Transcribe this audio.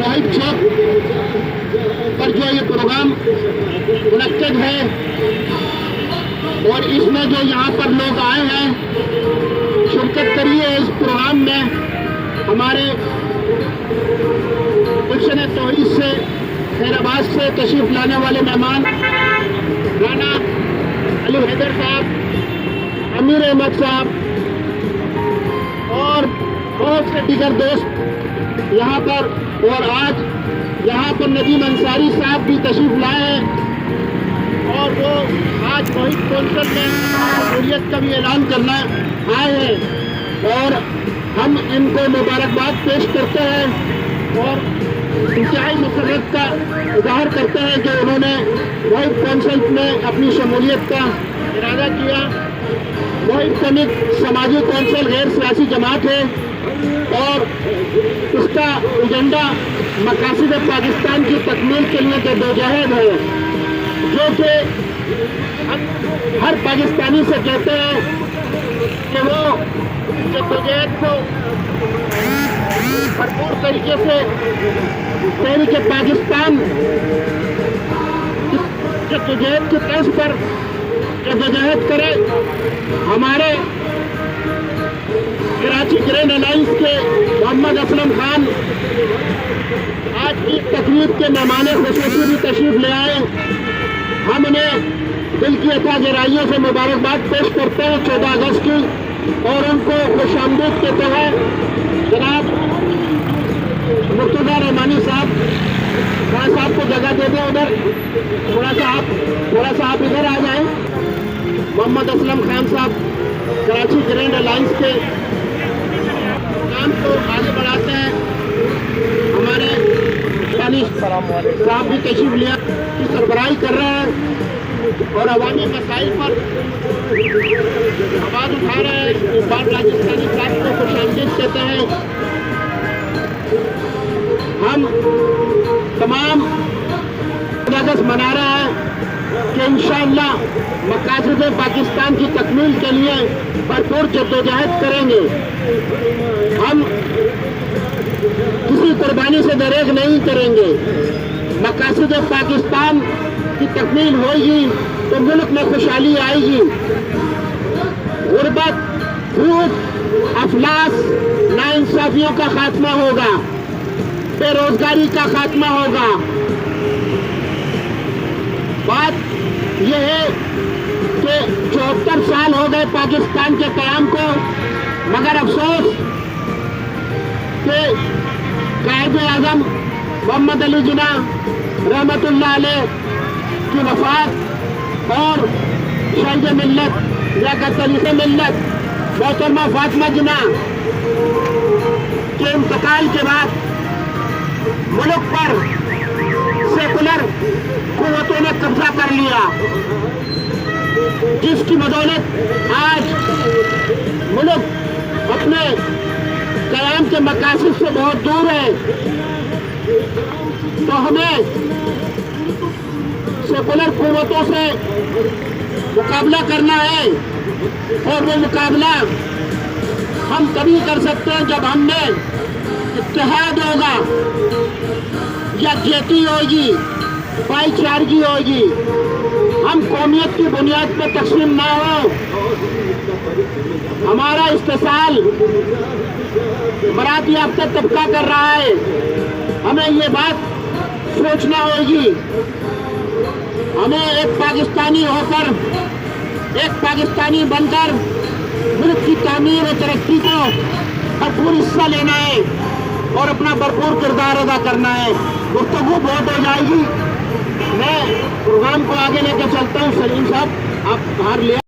White चौक पर जो ये प्रोग्राम मुनक्कद है और इसमें जो यहाँ पर लोग आए हैं शिरकत करिए इस प्रोग्राम में। हमारे गुलशन तौहीद से खैराबाद से तशरीफ लाने वाले मेहमान राना अली हैदर साहब, अमीर अहमद साहब और बहुत से दीगर दोस्त यहाँ पर, और आज यहाँ पर नदीम अंसारी साहब भी तशरीफ लाए हैं और वो आज मोहित कौंसल में शमूलियत का भी ऐलान करना आए हैं और हम इनको मुबारकबाद पेश करते हैं और इंतहाई मसरत का इजहार करते हैं कि उन्होंने मोहित कौंसल में अपनी शमूलियत का इरादा किया। मोहित कमिक समाजी कौंसल गैर सियासी जमात है और उसका एजेंडा मकासद पाकिस्तान की तकमील के लिए जदोजहद है, जो कि हर पाकिस्तानी से कहते हैं कि वो जदोजहद को भरपूर तरीके से तहरीक पाकिस्तान जदोजहद की तर्ज पर जदोजहद करे। हमारे कराची ग्रैंड अलायंस के मोहम्मद असलम खान आज की तकरीब के मेहमान खुसूसी भी तशरीफ ले आए। हम उन्हें दिल की अथाह गहराइयों से मुबारकबाद पेश करते हैं 14 अगस्त की और उनको खुशामदीद कहते हैं। जनाब मुर्तजा रहमानी साहब, खान साहब को जगह दे दें उधर, थोड़ा सा आप इधर आ जाएं। मोहम्मद असलम खान साहब कराची ग्रैंड अलायंस के काम को आगे बढ़ाते हैं। हमारे साहब भी तशरीफ लिया की सरबराही कर रहे हैं और अवामी मसाइल पर आवाज उठा रहे हैं। इस बार राजस्थानी साहब को खुशामदीद कहते हैं। हम तमाम अगस्त मना रहे हैं कि इंशाअल्लाह मकासद पाकिस्तान की तकमील के लिए भरपूर जद्दोजहद करेंगे। हम किसी कुर्बानी से दरेग नहीं करेंगे। मकासद पाकिस्तान की तकमील होगी तो मुल्क में खुशहाली आएगी, गुर्बत, भूख, अफलास, नाइंसाफियों का खात्मा होगा, बेरोजगारी का खात्मा होगा। बात यह है कि 74 साल हो गए पाकिस्तान के क़याम को, मगर अफसोस कि कायद आज़म मोहम्मद अली जिन्ना रहमतुल्लाह अलैह की वफात और शहीद मिल्लत या गतलीस मिल्लत मोहतरमा फातिमा जिन्ना के इंतकाल के बाद मुल्क पर सेकुलर कुव्वतों ने कब्जा कर लिया, जिसकी बदौलत आज मुल्क अपने क़याम के मकासद से बहुत दूर है। तो हमें सेकुलर कुव्वतों से मुकाबला करना है और वो मुकाबला हम तभी कर सकते हैं जब हममें इत्तेहाद होगा, यकजहती होगी, भाईचारगी होगी। हम कौमियत की बुनियाद पर तकसीम ना हो। हमारा इस्तेसाल बरात याफ्ता तबका कर रहा है। हमें ये बात सोचना होगी। हमें एक पाकिस्तानी होकर, एक पाकिस्तानी बनकर मुल्क की तामीर और तरक्की को भरपूर हिस्सा लेना है और अपना भरपूर किरदार अदा करना है। गुफ्तगू बहुत हो जाएगी। मैं प्रोग्राम को आगे लेकर चलता हूँ। सलीम साहब, आप बाहर ले